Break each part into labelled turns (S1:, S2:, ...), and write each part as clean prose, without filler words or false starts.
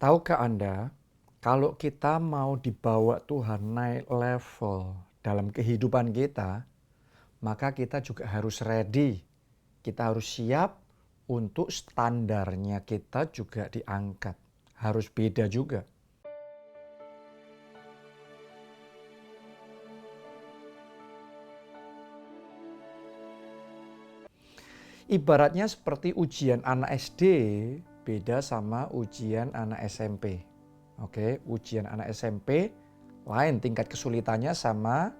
S1: Tahukah Anda, kalau kita mau dibawa Tuhan naik level dalam kehidupan kita, maka kita juga harus ready. Kita harus siap untuk standarnya kita juga diangkat. Harus beda juga. Ibaratnya seperti ujian anak SD beda sama ujian anak SMP. Oke, ujian anak SMP lain tingkat kesulitannya sama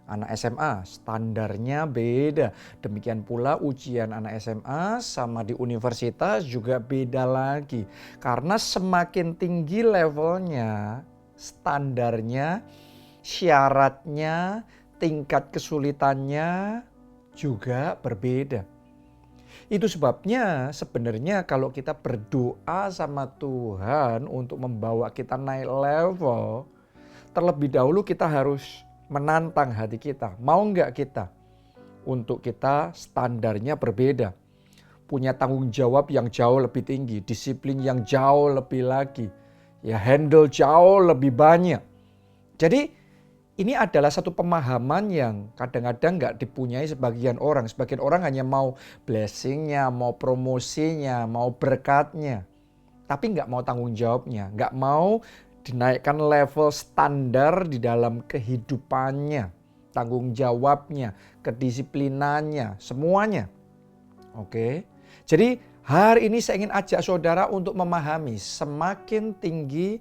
S1: anak SMA, standarnya beda. Demikian pula ujian anak SMA sama di universitas juga beda lagi. Karena semakin tinggi levelnya, standarnya, syaratnya, tingkat kesulitannya juga berbeda. Itu sebabnya sebenarnya kalau kita berdoa sama Tuhan untuk membawa kita naik level, terlebih dahulu kita harus menantang hati kita. Mau nggak kita untuk kita standarnya berbeda. Punya tanggung jawab yang jauh lebih tinggi, disiplin yang jauh lebih lagi. Ya handle jauh lebih banyak. Jadi ini adalah satu pemahaman yang kadang-kadang nggak dipunyai sebagian orang. Sebagian orang hanya mau blessingnya, mau promosinya, mau berkatnya. Tapi nggak mau tanggung jawabnya, nggak mau dinaikkan level standar di dalam kehidupannya. Tanggung jawabnya, kedisiplinannya, semuanya. Oke. Jadi hari ini saya ingin ajak saudara untuk memahami semakin tinggi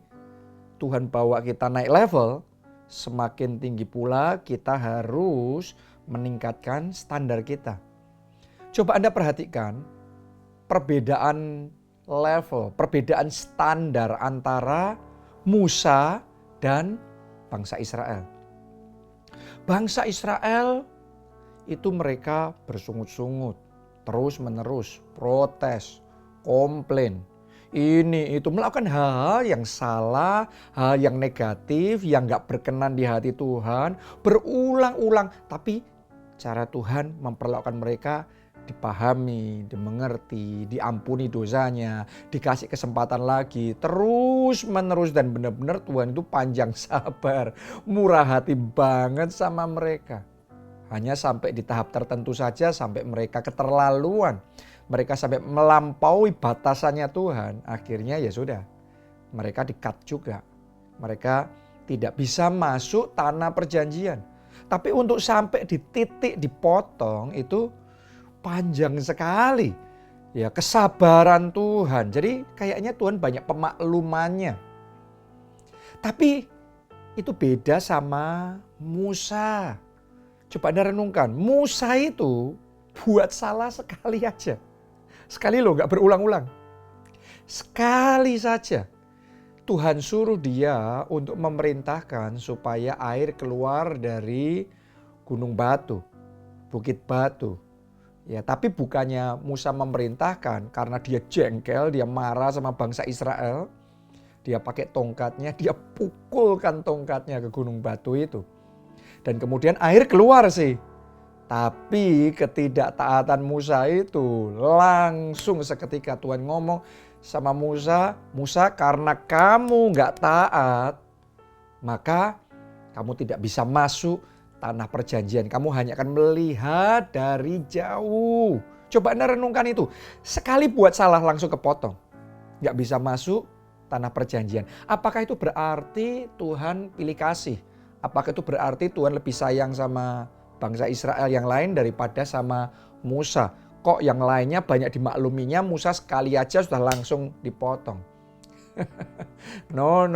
S1: Tuhan bawa kita naik level, semakin tinggi pula kita harus meningkatkan standar kita. Coba Anda perhatikan perbedaan level, perbedaan standar antara Musa dan bangsa Israel. Bangsa Israel itu mereka bersungut-sungut, terus-menerus, protes, komplain. Ini itu melakukan hal-hal yang salah, hal yang negatif, yang gak berkenan di hati Tuhan, berulang-ulang. Tapi cara Tuhan memperlakukan mereka dipahami, dimengerti, diampuni dosanya, dikasih kesempatan lagi, terus menerus, dan benar-benar Tuhan itu panjang sabar, murah hati banget sama mereka. Hanya sampai di tahap tertentu saja, sampai mereka keterlaluan. Mereka sampai melampaui batasannya Tuhan, akhirnya ya sudah, mereka di-cut juga. Mereka tidak bisa masuk tanah perjanjian. Tapi untuk sampai di titik dipotong itu panjang sekali. Ya, kesabaran Tuhan. Jadi kayaknya Tuhan banyak pemaklumannya. Tapi itu beda sama Musa. Coba Anda renungkan, Musa itu buat salah sekali aja. Sekali loh, gak berulang-ulang. Sekali saja Tuhan suruh dia untuk memerintahkan supaya air keluar dari gunung batu, bukit batu. Ya, tapi bukannya Musa memerintahkan karena dia jengkel, dia marah sama bangsa Israel. Dia pakai tongkatnya, dia pukulkan tongkatnya ke gunung batu itu. Dan kemudian air keluar sih. Tapi ketidaktaatan Musa itu langsung seketika Tuhan ngomong sama Musa, Musa karena kamu gak taat, maka kamu tidak bisa masuk tanah perjanjian. Kamu hanya akan melihat dari jauh. Coba Anda renungkan itu. Sekali buat salah langsung kepotong. Gak bisa masuk tanah perjanjian. Apakah itu berarti Tuhan pilih kasih? Apakah itu berarti Tuhan lebih sayang sama bangsa Israel yang lain daripada sama Musa? Kok yang lainnya banyak dimakluminya, Musa sekali aja sudah langsung dipotong. No.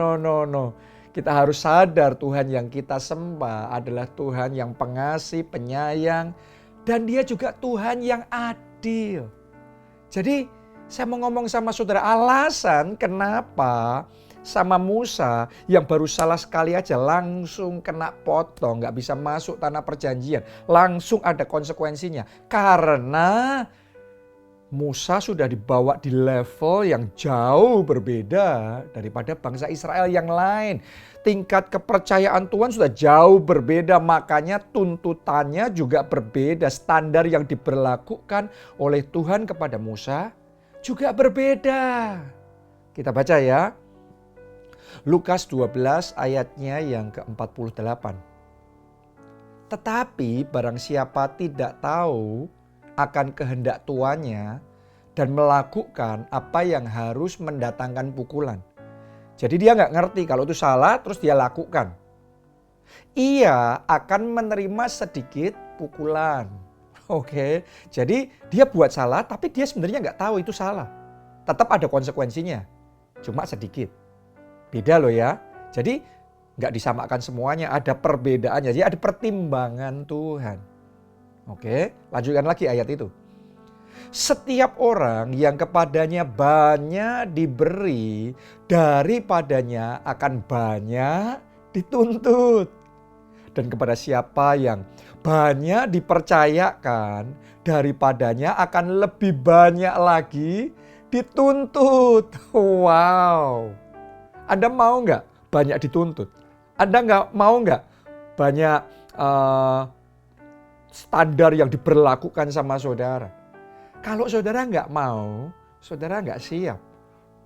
S1: Kita harus sadar Tuhan yang kita sembah adalah Tuhan yang pengasih, penyayang, dan Dia juga Tuhan yang adil. Jadi saya mau ngomong sama saudara, alasan kenapa sama Musa yang baru salah sekali aja langsung kena potong, gak bisa masuk tanah perjanjian, langsung ada konsekuensinya. Karena Musa sudah dibawa di level yang jauh berbeda daripada bangsa Israel yang lain. Tingkat kepercayaan Tuhan sudah jauh berbeda, makanya tuntutannya juga berbeda. Standar yang diberlakukan oleh Tuhan kepada Musa juga berbeda. Kita baca ya. Lukas 12 ayatnya yang ke-48. Tetapi barang siapa tidak tahu akan kehendak tuannya dan melakukan apa yang harus mendatangkan pukulan. Jadi dia nggak ngerti kalau itu salah terus dia lakukan. Ia akan menerima sedikit pukulan. Oke, jadi dia buat salah tapi dia sebenarnya nggak tahu itu salah. Tetap ada konsekuensinya, cuma sedikit. Beda loh ya. Jadi nggak disamakan semuanya, ada perbedaannya. Jadi ada pertimbangan Tuhan. Oke, lanjutkan lagi ayat itu. Setiap orang yang kepadanya banyak diberi, daripadanya akan banyak dituntut. Dan kepada siapa yang banyak dipercayakan, daripadanya akan lebih banyak lagi dituntut. Wow. Anda mau nggak banyak dituntut? Anda nggak mau nggak banyak standar yang diberlakukan sama saudara? Kalau saudara nggak mau, saudara nggak siap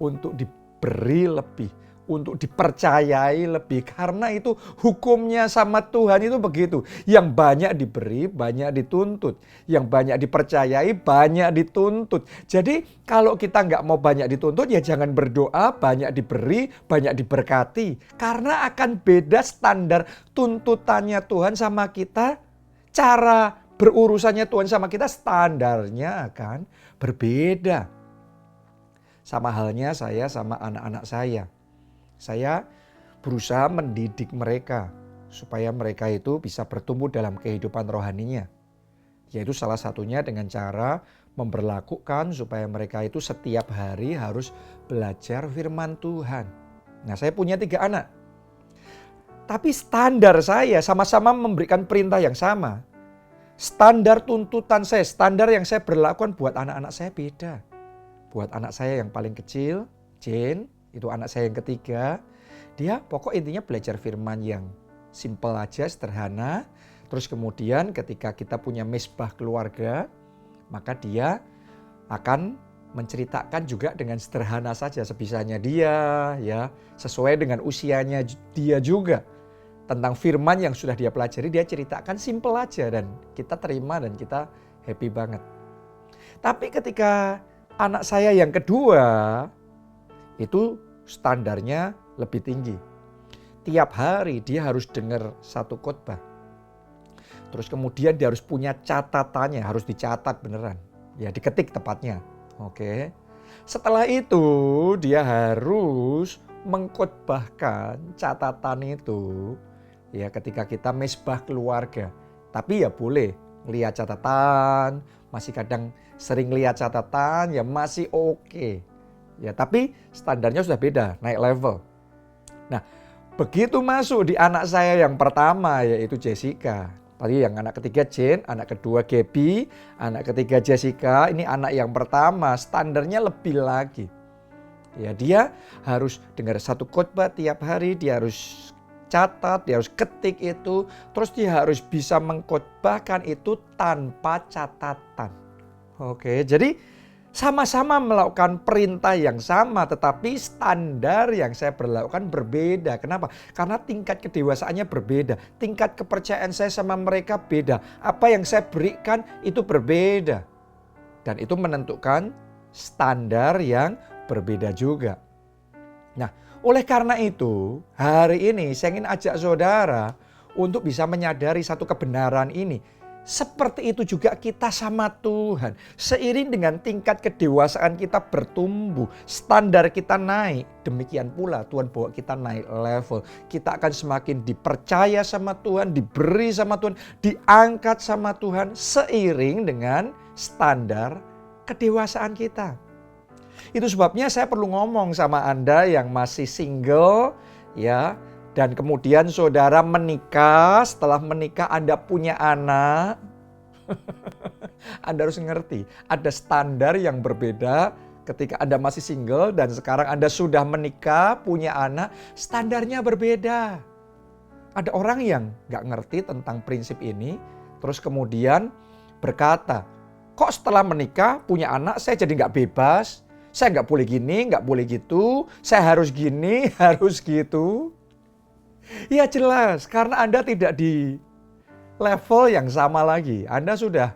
S1: untuk diberi lebih, untuk dipercayai lebih. Karena itu hukumnya sama Tuhan itu begitu. Yang banyak diberi, banyak dituntut. Yang banyak dipercayai, banyak dituntut. Jadi kalau kita nggak mau banyak dituntut, ya jangan berdoa banyak diberi, banyak diberkati. Karena akan beda standar tuntutannya Tuhan sama kita. Cara berurusannya Tuhan sama kita standarnya akan berbeda. Sama halnya saya sama anak-anak saya. Saya berusaha mendidik mereka supaya mereka itu bisa bertumbuh dalam kehidupan rohaninya. Yaitu salah satunya dengan cara memberlakukan supaya mereka itu setiap hari harus belajar firman Tuhan. Nah, saya punya 3 anak. Tapi standar saya sama-sama memberikan perintah yang sama. Standar tuntutan saya, standar yang saya berlakukan buat anak-anak saya beda. Buat anak saya yang paling kecil, Jane, itu anak saya yang ketiga, dia pokok intinya belajar firman yang simple aja, sederhana. Terus kemudian ketika kita punya mesbah keluarga, maka dia akan menceritakan juga dengan sederhana saja sebisanya dia, ya, sesuai dengan usianya dia juga. Tentang firman yang sudah dia pelajari, dia ceritakan simple aja dan kita terima dan kita happy banget. Tapi ketika anak saya yang kedua, itu standarnya lebih tinggi. Tiap hari dia harus dengar satu khotbah. Terus kemudian dia harus punya catatannya, harus dicatat beneran. Ya, diketik tepatnya. Oke. Setelah itu dia harus mengkhotbahkan catatan itu ya ketika kita mesbah keluarga. Tapi ya boleh lihat catatan, masih kadang sering lihat catatan ya masih oke. Ya, tapi standarnya sudah beda, naik level. Nah, begitu masuk di anak saya yang pertama yaitu Jessica. Tadi yang anak ketiga Jane, anak kedua Gaby, anak ketiga Jessica. Ini anak yang pertama, standarnya lebih lagi. Ya, dia harus dengar satu khotbah tiap hari, dia harus catat, dia harus ketik itu. Terus dia harus bisa mengkhotbahkan itu tanpa catatan. Oke, jadi sama-sama melakukan perintah yang sama, tetapi standar yang saya berlakukan berbeda. Kenapa? Karena tingkat kedewasaannya berbeda. Tingkat kepercayaan saya sama mereka beda. Apa yang saya berikan itu berbeda. Dan itu menentukan standar yang berbeda juga. Nah, oleh karena itu, hari ini saya ingin ajak saudara untuk bisa menyadari satu kebenaran ini. Seperti itu juga kita sama Tuhan. Seiring dengan tingkat kedewasaan kita bertumbuh, standar kita naik. Demikian pula Tuhan bawa kita naik level. Kita akan semakin dipercaya sama Tuhan, diberi sama Tuhan, diangkat sama Tuhan seiring dengan standar kedewasaan kita. Itu sebabnya saya perlu ngomong sama Anda yang masih single, ya. Dan kemudian saudara menikah, setelah menikah Anda punya anak. Anda harus ngerti, ada standar yang berbeda ketika Anda masih single dan sekarang Anda sudah menikah, punya anak, standarnya berbeda. Ada orang yang gak ngerti tentang prinsip ini, terus kemudian berkata, kok setelah menikah, punya anak, saya jadi gak bebas, Saya nggak boleh gini, nggak boleh gitu. Saya harus gini, harus gitu. Ya jelas, karena Anda tidak di level yang sama lagi. Anda sudah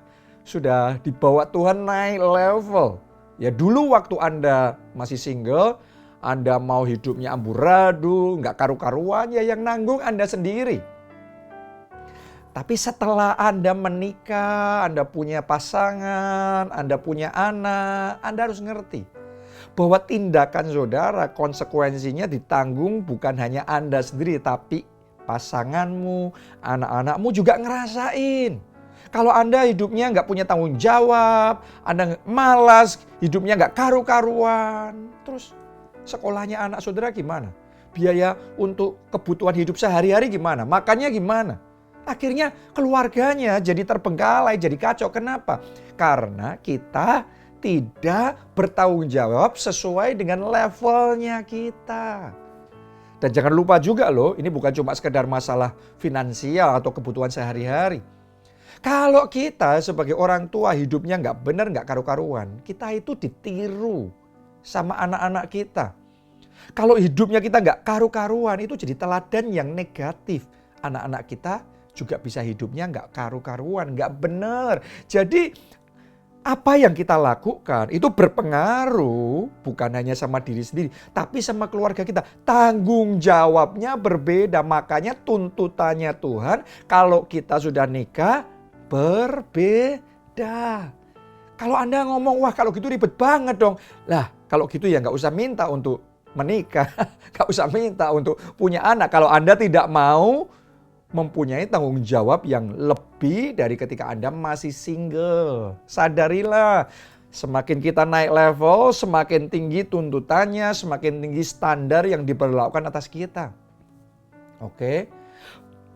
S1: dibawa Tuhan naik level. Ya dulu waktu Anda masih single, Anda mau hidupnya amburadul, nggak karu-karuan, ya yang nanggung Anda sendiri. Tapi setelah Anda menikah, Anda punya pasangan, Anda punya anak, Anda harus ngerti bahwa tindakan saudara konsekuensinya ditanggung bukan hanya Anda sendiri, tapi pasanganmu, anak-anakmu juga ngerasain. Kalau Anda hidupnya nggak punya tanggung jawab, Anda malas, hidupnya nggak karu-karuan, terus sekolahnya anak saudara gimana? Biaya untuk kebutuhan hidup sehari-hari gimana? Makannya gimana? Akhirnya keluarganya jadi terbengkalai, jadi kacau. Kenapa? Karena kita tidak bertanggung jawab sesuai dengan levelnya kita. Dan jangan lupa juga loh, ini bukan cuma sekedar masalah finansial atau kebutuhan sehari-hari. Kalau kita sebagai orang tua hidupnya nggak benar, nggak karu-karuan, kita itu ditiru sama anak-anak kita. Kalau hidupnya kita nggak karu-karuan, itu jadi teladan yang negatif. Anak-anak kita juga bisa hidupnya nggak karu-karuan, nggak benar. Jadi apa yang kita lakukan itu berpengaruh bukan hanya sama diri sendiri, tapi sama keluarga kita. Tanggung jawabnya berbeda, makanya tuntutannya Tuhan kalau kita sudah nikah berbeda. Kalau Anda ngomong, wah kalau gitu ribet banget dong. Lah kalau gitu ya nggak usah minta untuk menikah, nggak usah minta untuk punya anak. Kalau Anda tidak mau mempunyai tanggung jawab yang lebih dari ketika Anda masih single. Sadarilah, semakin kita naik level, semakin tinggi tuntutannya, semakin tinggi standar yang diberlakukan atas kita. Oke.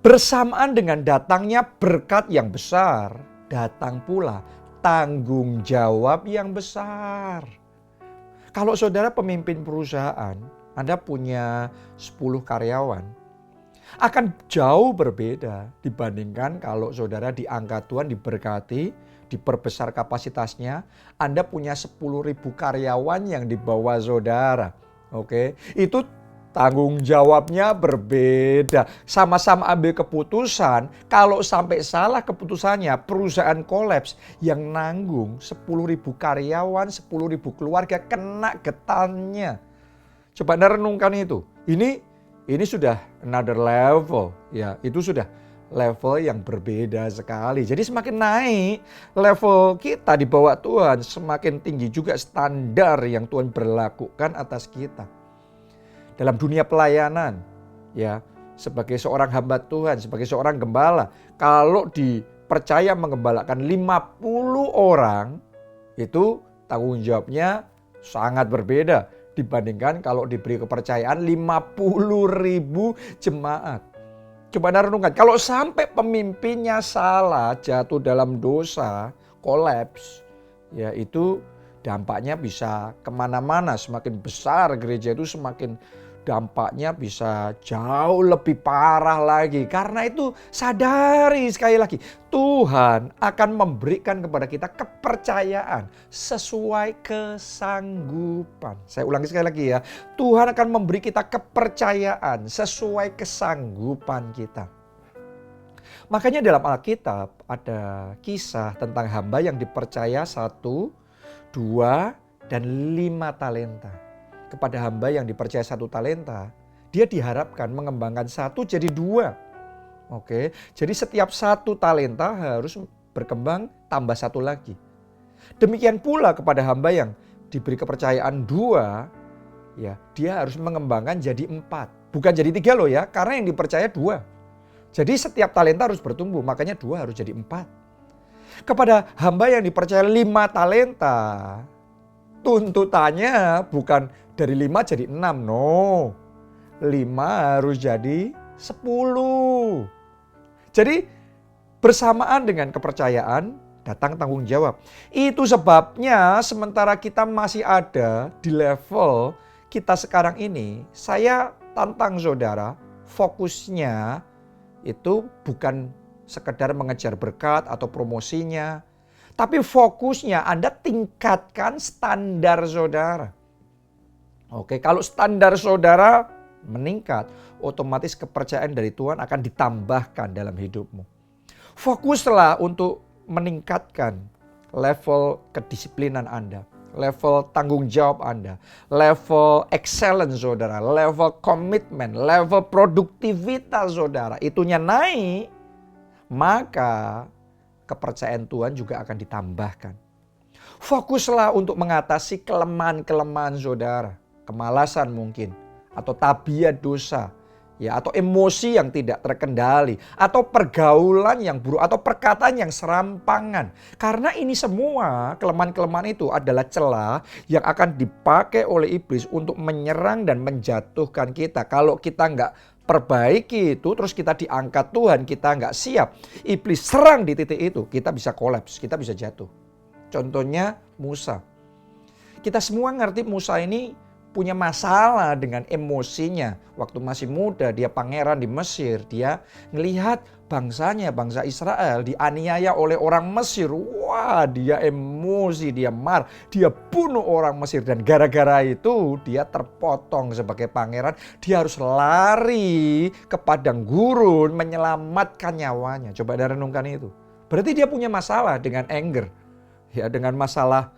S1: Bersamaan dengan datangnya berkat yang besar, datang pula tanggung jawab yang besar. Kalau saudara pemimpin perusahaan, Anda punya 10 karyawan, akan jauh berbeda dibandingkan kalau saudara diangkat Tuhan, diberkati, diperbesar kapasitasnya. Anda punya 10.000 karyawan yang di bawah saudara. Oke, itu tanggung jawabnya berbeda. Sama-sama ambil keputusan, kalau sampai salah keputusannya, perusahaan kolaps, yang nanggung 10.000 karyawan, 10.000 keluarga kena getahnya. Coba Anda renungkan itu. Ini sudah another level, ya itu sudah level yang berbeda sekali. Jadi semakin naik level kita di bawah Tuhan, semakin tinggi juga standar yang Tuhan berlakukan atas kita. Dalam dunia pelayanan, ya sebagai seorang hamba Tuhan, sebagai seorang gembala, kalau dipercaya menggembalakan 50 orang, itu tanggung jawabnya sangat berbeda dibandingkan kalau diberi kepercayaan 50.000 jemaat. Coba Anda renungkan, kalau sampai pemimpinnya salah, jatuh dalam dosa, kolaps, ya itu dampaknya bisa kemana-mana. Semakin besar gereja itu semakin dampaknya bisa jauh lebih parah lagi. Karena itu sadari sekali lagi, Tuhan akan memberikan kepada kita kepercayaan sesuai kesanggupan. Saya ulangi sekali lagi ya, Tuhan akan memberi kita kepercayaan sesuai kesanggupan kita. Makanya dalam Alkitab ada kisah tentang hamba yang dipercaya 1, 2, dan 5 talenta. Kepada hamba yang dipercaya 1 talenta, dia diharapkan mengembangkan 1 jadi 2. Oke, jadi setiap 1 talenta harus berkembang tambah 1 lagi. Demikian pula kepada hamba yang diberi kepercayaan 2, ya dia harus mengembangkan jadi 4. Bukan jadi 3 loh ya, karena yang dipercaya 2. Jadi setiap talenta harus bertumbuh, makanya 2 harus jadi 4. Kepada hamba yang dipercaya 5 talenta, tuntutannya bukan dari 5 jadi 6, no. 5 harus jadi 10. Jadi bersamaan dengan kepercayaan datang tanggung jawab. Itu sebabnya sementara kita masih ada di level kita sekarang ini, saya tantang saudara, fokusnya itu bukan sekedar mengejar berkat atau promosinya, Tapi fokusnya Anda tingkatkan standar saudara. Oke, kalau standar saudara meningkat, otomatis kepercayaan dari Tuhan akan ditambahkan dalam hidupmu. Fokuslah untuk meningkatkan level kedisiplinan Anda, level tanggung jawab Anda, level excellence saudara, level komitmen, level produktivitas saudara. Itunya naik, maka kepercayaan Tuhan juga akan ditambahkan. Fokuslah untuk mengatasi kelemahan-kelemahan saudara. Kemalasan mungkin, atau tabiat dosa, ya, atau emosi yang tidak terkendali, atau pergaulan yang buruk, atau perkataan yang serampangan. Karena ini semua kelemahan-kelemahan itu adalah celah yang akan dipakai oleh iblis untuk menyerang dan menjatuhkan kita. Kalau kita nggak perbaiki itu, terus kita diangkat Tuhan, kita nggak siap, iblis serang di titik itu, kita bisa kolaps, kita bisa jatuh. Contohnya Musa. Kita semua ngerti Musa ini punya masalah dengan emosinya. Waktu masih muda, dia pangeran di Mesir. Dia ngelihat bangsanya, bangsa Israel dianiaya oleh orang Mesir. Wah, dia emosi, dia marah. Dia bunuh orang Mesir. Dan gara-gara itu dia terpotong sebagai pangeran. Dia harus lari ke padang gurun menyelamatkan nyawanya. Coba Anda renungkan itu. Berarti dia punya masalah dengan anger. Ya, dengan masalah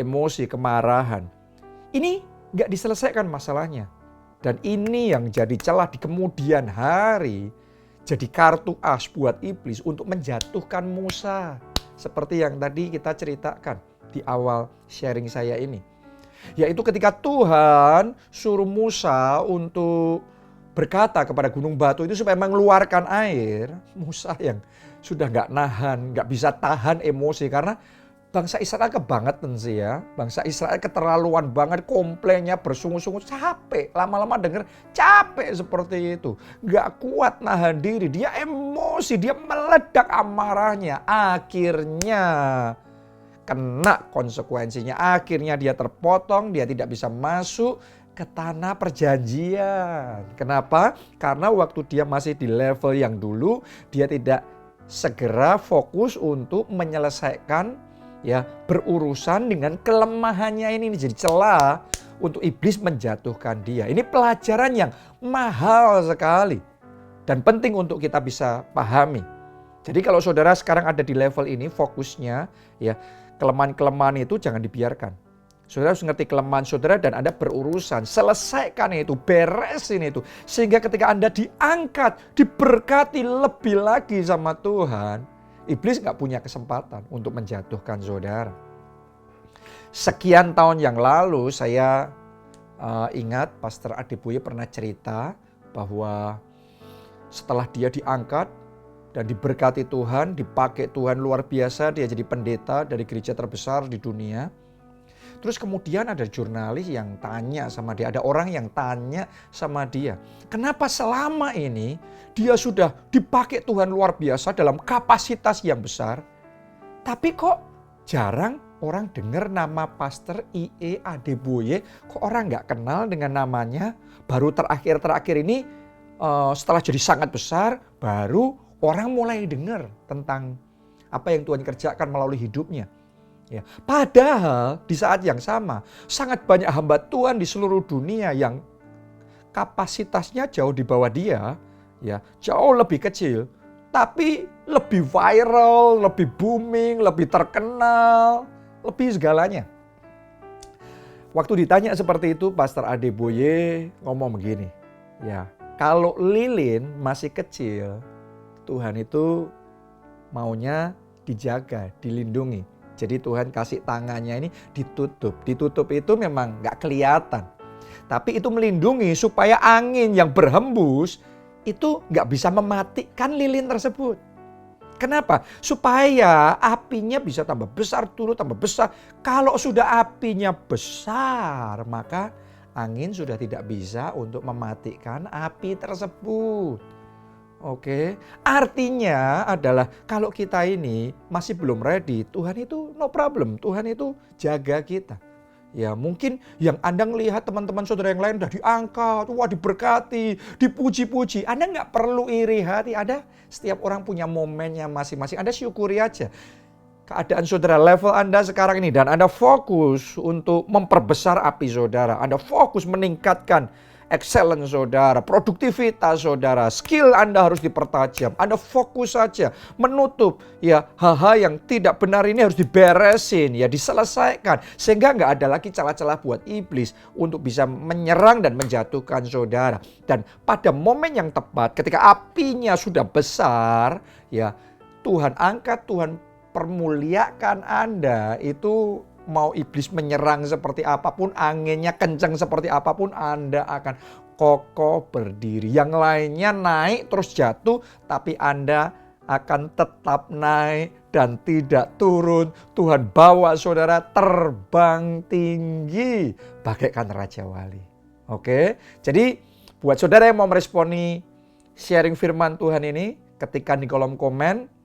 S1: emosi, kemarahan. Ini nggak diselesaikan masalahnya. Dan ini yang jadi celah di kemudian hari, jadi kartu as buat iblis untuk menjatuhkan Musa. Seperti yang tadi kita ceritakan di awal sharing saya ini. Yaitu ketika Tuhan suruh Musa untuk berkata kepada gunung batu itu supaya mengeluarkan air. Musa yang sudah nggak nahan, nggak bisa tahan emosi karena bangsa Israel kebangetan sih ya. Bangsa Israel keterlaluan banget, komplainnya bersungut-sungut, capek. Lama-lama denger capek seperti itu. Gak kuat nahan diri, dia emosi, dia meledak amarahnya. Akhirnya kena konsekuensinya. Akhirnya dia terpotong, dia tidak bisa masuk ke tanah perjanjian. Kenapa? Karena waktu dia masih di level yang dulu, dia tidak segera fokus untuk menyelesaikan berurusan dengan kelemahannya ini. Jadi celah untuk iblis menjatuhkan dia. Ini pelajaran yang mahal sekali dan penting untuk kita bisa pahami. Jadi kalau saudara sekarang ada di level ini, fokusnya ya kelemahan-kelemahan itu jangan dibiarkan. Saudara harus ngerti kelemahan saudara dan Anda berurusan. Selesaikan itu, beresin itu. Sehingga ketika Anda diangkat, diberkati lebih lagi sama Tuhan, iblis gak punya kesempatan untuk menjatuhkan saudara. Sekian tahun yang lalu saya ingat Pastor Adeboye pernah cerita bahwa setelah dia diangkat dan diberkati Tuhan, dipakai Tuhan luar biasa, dia jadi pendeta dari gereja terbesar di dunia. Terus kemudian ada jurnalis yang tanya sama dia, ada orang yang tanya sama dia, kenapa selama ini dia sudah dipakai Tuhan luar biasa dalam kapasitas yang besar, tapi kok jarang orang dengar nama Pastor I.E. Adeboye, kok orang nggak kenal dengan namanya, baru terakhir ini setelah jadi sangat besar, baru orang mulai dengar tentang apa yang Tuhan kerjakan melalui hidupnya. Ya, padahal di saat yang sama sangat banyak hamba Tuhan di seluruh dunia yang kapasitasnya jauh di bawah dia, ya, jauh lebih kecil, tapi lebih viral, lebih booming, lebih terkenal, lebih segalanya. Waktu ditanya seperti itu, Pastor Adeboye ngomong begini, ya, kalau lilin masih kecil, Tuhan itu maunya dijaga, dilindungi. Jadi Tuhan kasih tangannya ini ditutup. Ditutup itu memang gak kelihatan. Tapi itu melindungi supaya angin yang berhembus itu gak bisa mematikan lilin tersebut. Kenapa? Supaya apinya bisa tambah besar dulu, tambah besar. Kalau sudah apinya besar, maka angin sudah tidak bisa untuk mematikan api tersebut. Oke, artinya adalah kalau kita ini masih belum ready, Tuhan itu no problem, Tuhan itu jaga kita. Ya mungkin yang Anda melihat teman-teman saudara yang lain udah diangkat, wah diberkati, dipuji-puji. Anda nggak perlu iri hati, setiap orang punya momennya masing-masing, Anda syukuri aja. keadaan saudara, level Anda sekarang ini, dan Anda fokus untuk memperbesar api saudara. Anda fokus meningkatkan excellence saudara, produktivitas saudara, skill Anda harus dipertajam. Anda fokus saja menutup ya hal-hal yang tidak benar ini harus diberesin, ya diselesaikan, sehingga nggak ada lagi celah-celah buat iblis untuk bisa menyerang dan menjatuhkan saudara. Dan pada momen yang tepat, ketika apinya sudah besar, ya Tuhan angkat, Tuhan permuliakan Anda, itu mau iblis menyerang seperti apapun, anginnya kencang seperti apapun, Anda akan kokoh berdiri. Yang lainnya naik terus jatuh, tapi Anda akan tetap naik dan tidak turun. Tuhan bawa saudara terbang tinggi bagaikan Raja Wali. Oke, jadi buat saudara yang mau meresponi sharing firman Tuhan ini, ketikkan di kolom komen,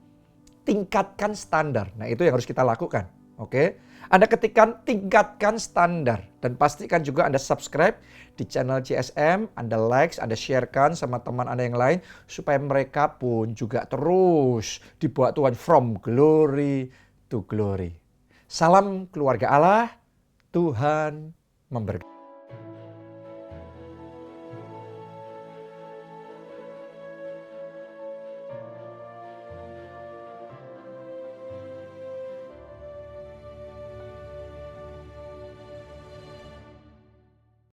S1: tingkatkan standar. Nah, itu yang harus kita lakukan. Oke, Anda ketikkan tingkatkan standar dan pastikan juga Anda subscribe di channel CSM, Anda like, Anda sharekan sama teman Anda yang lain supaya mereka pun juga terus dibawa Tuhan from glory to glory. Salam keluarga Allah, Tuhan memberkati.